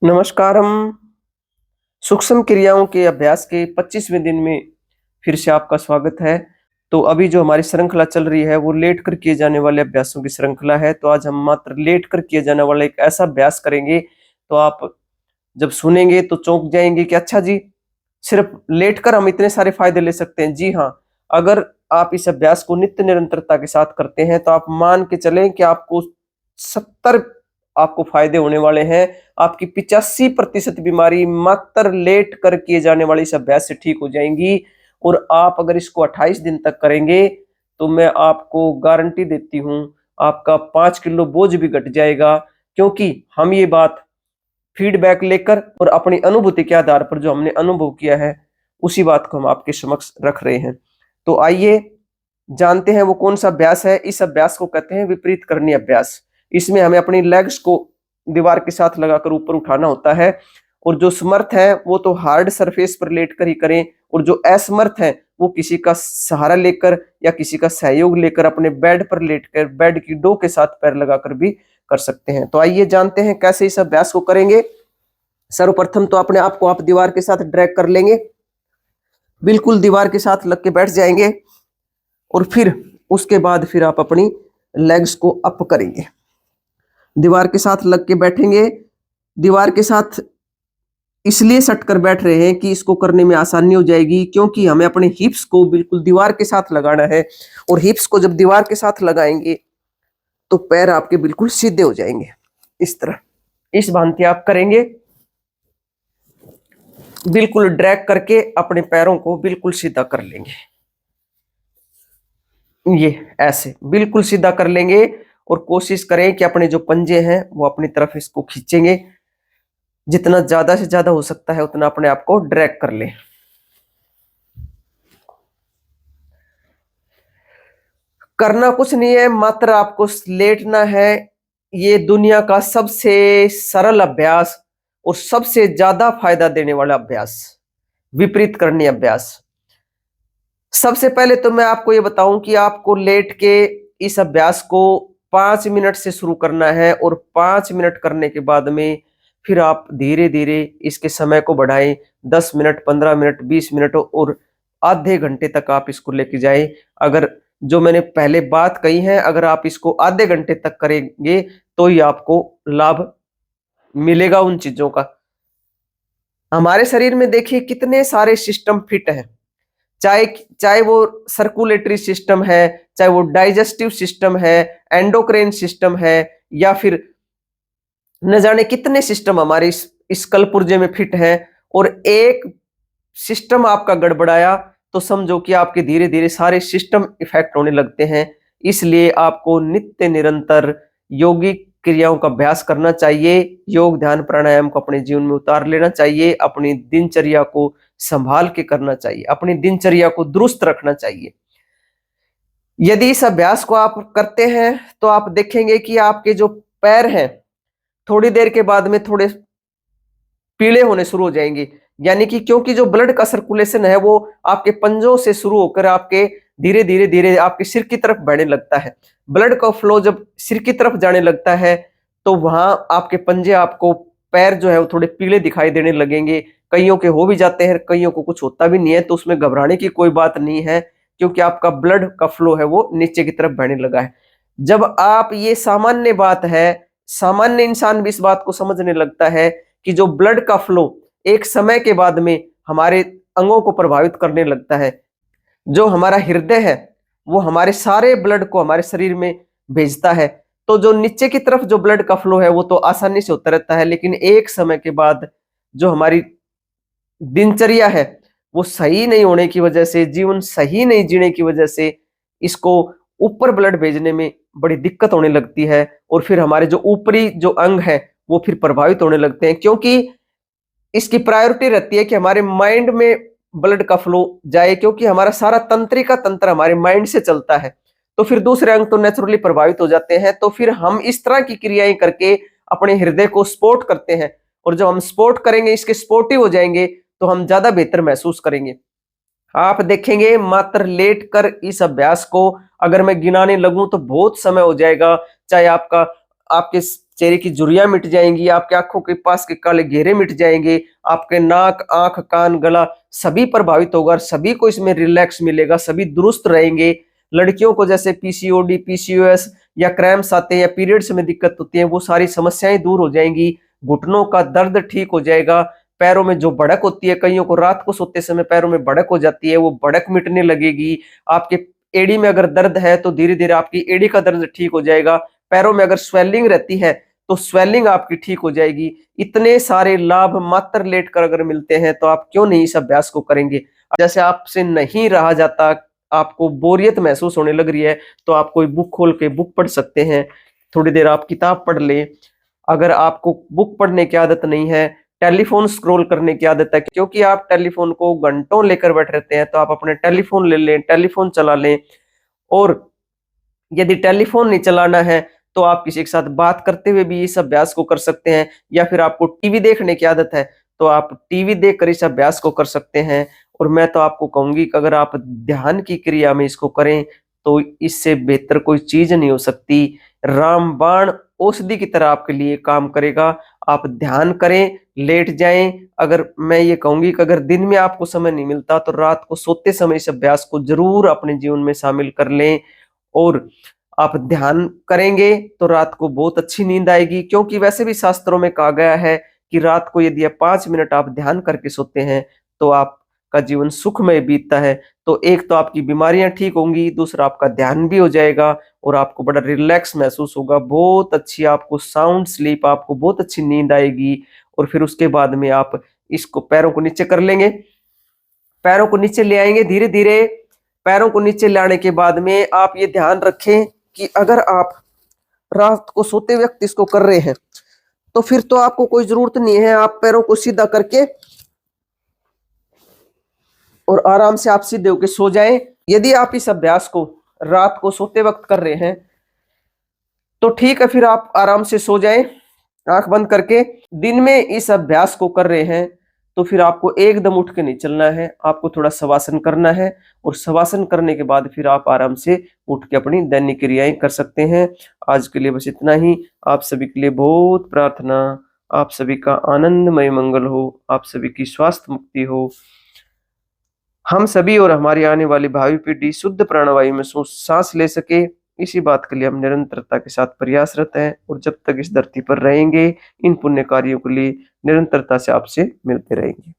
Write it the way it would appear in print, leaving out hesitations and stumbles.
नमस्कारम। सूक्ष्म क्रियाओं के अभ्यास के 25वें दिन में फिर से आपका स्वागत है। तो अभी जो हमारी श्रृंखला चल रही है वो लेट कर किए जाने वाले अभ्यासों की श्रृंखला है। तो आज हम मात्र लेट कर किए जाने वाला एक ऐसा अभ्यास करेंगे, तो आप जब सुनेंगे तो चौंक जाएंगे कि अच्छा जी, सिर्फ लेट कर हम इतने सारे फायदे ले सकते हैं। जी हाँ, अगर आप इस अभ्यास को नित्य निरंतरता के साथ करते हैं तो आप मान के चलें कि आपको 70 आपको फायदे होने वाले हैं। आपकी 85% बीमारी मात्र लेट कर किए जाने वाले इस अभ्यास से ठीक हो जाएंगी। और आप अगर इसको 28 दिन तक करेंगे तो मैं आपको गारंटी देती हूं, आपका 5 किलो बोझ भी घट जाएगा। क्योंकि हम ये बात फीडबैक लेकर और अपनी अनुभूति के आधार पर जो हमने अनुभव किया है उसी बात को हम आपके समक्ष रख रहे हैं। तो आइए जानते हैं वो कौन सा अभ्यास है। इस अभ्यास को कहते हैं विपरीत करनी अभ्यास। इसमें हमें अपनी लेग्स को दीवार के साथ लगाकर ऊपर उठाना होता है। और जो समर्थ है वो तो हार्ड सरफेस पर लेट कर ही करें, और जो असमर्थ है वो किसी का सहारा लेकर या किसी का सहयोग लेकर अपने बेड पर लेटकर बेड की डो के साथ पैर लगाकर भी कर सकते हैं। तो आइए जानते हैं कैसे इस अभ्यास को करेंगे। सर्वप्रथम तो अपने आप को आप दीवार के साथ ड्रैग कर लेंगे, बिल्कुल दीवार के साथ लग के बैठ जाएंगे। और फिर उसके बाद फिर आप अपनी लेग्स को अप करेंगे, दीवार के साथ लग के बैठेंगे। दीवार के साथ इसलिए सट कर बैठ रहे हैं कि इसको करने में आसानी हो जाएगी, क्योंकि हमें अपने हिप्स को बिल्कुल दीवार के साथ लगाना है। और हिप्स को जब दीवार के साथ लगाएंगे तो पैर आपके बिल्कुल सीधे हो जाएंगे। इस तरह इस भांति आप करेंगे, बिल्कुल ड्रैग करके अपने पैरों को बिल्कुल सीधा कर लेंगे। ये ऐसे बिल्कुल सीधा कर लेंगे और कोशिश करें कि अपने जो पंजे हैं वो अपनी तरफ इसको खींचेंगे। जितना ज्यादा से ज्यादा हो सकता है उतना अपने आप को ड्रैग कर लें। करना कुछ नहीं है, मात्र आपको लेटना है। ये दुनिया का सबसे सरल अभ्यास और सबसे ज्यादा फायदा देने वाला अभ्यास, विपरीत करनी अभ्यास। सबसे पहले तो मैं आपको ये बताऊं कि आपको लेट के इस अभ्यास को 5 मिनट से शुरू करना है। और 5 मिनट करने के बाद में फिर आप धीरे धीरे इसके समय को बढ़ाएं। 10 मिनट, 15 मिनट, 20 मिनट और आधे घंटे तक आप इसको लेके जाएं। अगर जो मैंने पहले बात कही है, अगर आप इसको आधे घंटे तक करेंगे तो ही आपको लाभ मिलेगा उन चीजों का। हमारे शरीर में देखिए कितने सारे सिस्टम फिट हैं, चाहे चाहे वो सर्कुलेटरी सिस्टम है, चाहे वो डाइजेस्टिव सिस्टम है, एंडोक्राइन सिस्टम है, या फिर न जाने कितने सिस्टम हमारे इस कलपुर्जे में फिट हैं। और एक सिस्टम आपका गड़बड़ाया तो समझो कि आपके धीरे धीरे सारे सिस्टम इफेक्ट होने लगते हैं। इसलिए आपको नित्य निरंतर योगिक क्रियाओं का अभ्यास करना चाहिए। योग, ध्यान, प्राणायाम को अपने जीवन में उतार लेना चाहिए। अपनी दिनचर्या को संभाल के करना चाहिए, अपनी दिनचर्या को दुरुस्त रखना चाहिए। यदि इस अभ्यास को आप करते हैं तो आप देखेंगे कि आपके जो पैर हैं थोड़ी देर के बाद में थोड़े पीले होने शुरू हो जाएंगे। यानी कि क्योंकि जो ब्लड का सर्कुलेशन है वो आपके पंजों से शुरू होकर आपके धीरे धीरे धीरे आपके सिर की तरफ बढ़ने लगता है। ब्लड का फ्लो जब सिर की तरफ जाने लगता है तो वहां आपके पंजे, आपको पैर जो है वो थोड़े पीले दिखाई देने लगेंगे। कईयों के हो भी जाते हैं, कईयों को कुछ होता भी नहीं है, तो उसमें घबराने की कोई बात नहीं है, क्योंकि आपका ब्लड का फ्लो है वो नीचे की तरफ बढ़ने लगा है। जब आप, ये सामान्य बात है, सामान्य इंसान भी इस बात को समझने लगता है कि जो ब्लड का फ्लो एक समय के बाद में हमारे अंगों को प्रभावित करने लगता है। जो हमारा हृदय है वो हमारे सारे ब्लड को हमारे शरीर में भेजता है। तो जो नीचे की तरफ जो ब्लड का फ्लो है वो तो आसानी से होता रहता है, लेकिन एक समय के बाद जो हमारी दिनचर्या है वो सही नहीं होने की वजह से, जीवन सही नहीं जीने की वजह से इसको ऊपर ब्लड भेजने में बड़ी दिक्कत होने लगती है। और फिर हमारे जो ऊपरी जो अंग है वो फिर प्रभावित होने लगते हैं, क्योंकि इसकी प्रायोरिटी रहती है कि हमारे माइंड में ब्लड का फ्लो जाए, क्योंकि हमारा सारा तंत्रिका तंत्र हमारे माइंड से चलता है। तो फिर दूसरे अंग तो नेचुरली प्रभावित हो जाते हैं। तो फिर हम इस तरह की क्रियाएं करके अपने हृदय को सपोर्ट करते हैं, और जब हम सपोर्ट करेंगे, इसके सपोर्टिव हो जाएंगे, तो हम ज्यादा बेहतर महसूस करेंगे। आप देखेंगे मात्र लेट कर इस अभ्यास को अगर मैं गिनाने लगूं तो बहुत समय हो जाएगा। चाहे आपका आपके चेहरे की झुर्रियां मिट जाएंगी, आपके आंखों के पास के काले घेरे मिट जाएंगे, आपके नाक, आंख, कान, गला सभी प्रभावित होगा और सभी को इसमें रिलैक्स मिलेगा, सभी दुरुस्त रहेंगे। लड़कियों को जैसे पीसीओडी, पीसीओएस या क्रैम्प्स आते हैं या पीरियड्स में दिक्कत होती है, वो सारी समस्याएं दूर हो जाएंगी। घुटनों का दर्द ठीक हो जाएगा। पैरों में जो भड़क होती है, कईयों को रात को सोते समय पैरों में भड़क हो जाती है, वो भड़क मिटने लगेगी। आपके एड़ी में अगर दर्द है तो धीरे धीरे आपकी एड़ी का दर्द ठीक हो जाएगा। पैरों में अगर स्वेलिंग रहती है तो स्वेलिंग आपकी ठीक हो जाएगी। इतने सारे लाभ मात्र लेटकर अगर मिलते हैं तो आप क्यों नहीं इस अभ्यास को करेंगे। जैसे आपसे नहीं रहा जाता, आपको बोरियत महसूस होने लग रही है, तो आप कोई बुक खोल के बुक पढ़ सकते हैं, थोड़ी देर आप किताब पढ़ लें। अगर आपको बुक पढ़ने की आदत नहीं है, टेलीफोन स्क्रॉल करने की आदत है, क्योंकि आप टेलीफोन को घंटों लेकर बैठ रहते हैं, तो आप अपने टेलीफोन ले लें, टेलीफोन चला लें। और यदि टेलीफोन नहीं चलाना है तो आप किसी के साथ बात करते हुए भी इस अभ्यास को कर सकते हैं, या फिर आपको टीवी देखने की आदत है तो आप टीवी देखकर इस अभ्यास को कर सकते हैं। और मैं तो आपको कहूंगी कि अगर आप ध्यान की क्रिया में इसको करें तो इससे बेहतर कोई चीज नहीं हो सकती। रामबाण औषधि की तरह आपके लिए काम करेगा। आप ध्यान करें, लेट जाएं। अगर मैं ये कहूंगी कि अगर दिन में आपको समय नहीं मिलता तो रात को सोते समय इस अभ्यास को जरूर अपने जीवन में शामिल कर लें। और आप ध्यान करेंगे तो रात को बहुत अच्छी नींद आएगी, क्योंकि वैसे भी शास्त्रों में कहा गया है कि रात को यदि 5 मिनट आप ध्यान करके सोते हैं तो आपका जीवन सुखमय बीतता है। तो एक तो आपकी बीमारियां ठीक होंगी, दूसरा आपका ध्यान भी हो जाएगा और आपको बड़ा रिलैक्स महसूस होगा। बहुत अच्छी आपको साउंड स्लीप, आपको बहुत अच्छी नींद आएगी। और फिर उसके बाद में आप इसको पैरों को नीचे कर लेंगे, पैरों को नीचे ले आएंगे धीरे धीरे। पैरों को नीचे लाने के बाद में आप ये ध्यान रखें कि अगर आप रात को सोते वक्त इसको कर रहे हैं तो फिर तो आपको कोई जरूरत नहीं है, आप पैरों को सीधा करके और आराम से आप सीधे होकर सो जाएं। यदि आप इस अभ्यास को रात को सोते वक्त कर रहे हैं तो ठीक है, फिर आप आराम से सो जाएं आंख बंद करके। दिन में इस अभ्यास को कर रहे हैं तो फिर आपको एकदम उठ के नहीं चलना है, आपको थोड़ा शवासन करना है। और शवासन करने के बाद फिर आप आराम से उठ के अपनी दैनिक क्रियाएं कर सकते हैं। आज के लिए बस इतना ही। आप सभी के लिए बहुत प्रार्थना, आप सभी का आनंदमय मंगल हो, आप सभी की स्वास्थ्य मुक्ति हो, हम सभी और हमारी आने वाली भावी पीढ़ी शुद्ध प्राणवायु में सांस ले सके, इसी बात के लिए हम निरंतरता के साथ प्रयासरत हैं। और जब तक इस धरती पर रहेंगे इन पुण्य कार्यों के लिए निरंतरता से आपसे मिलते रहेंगे।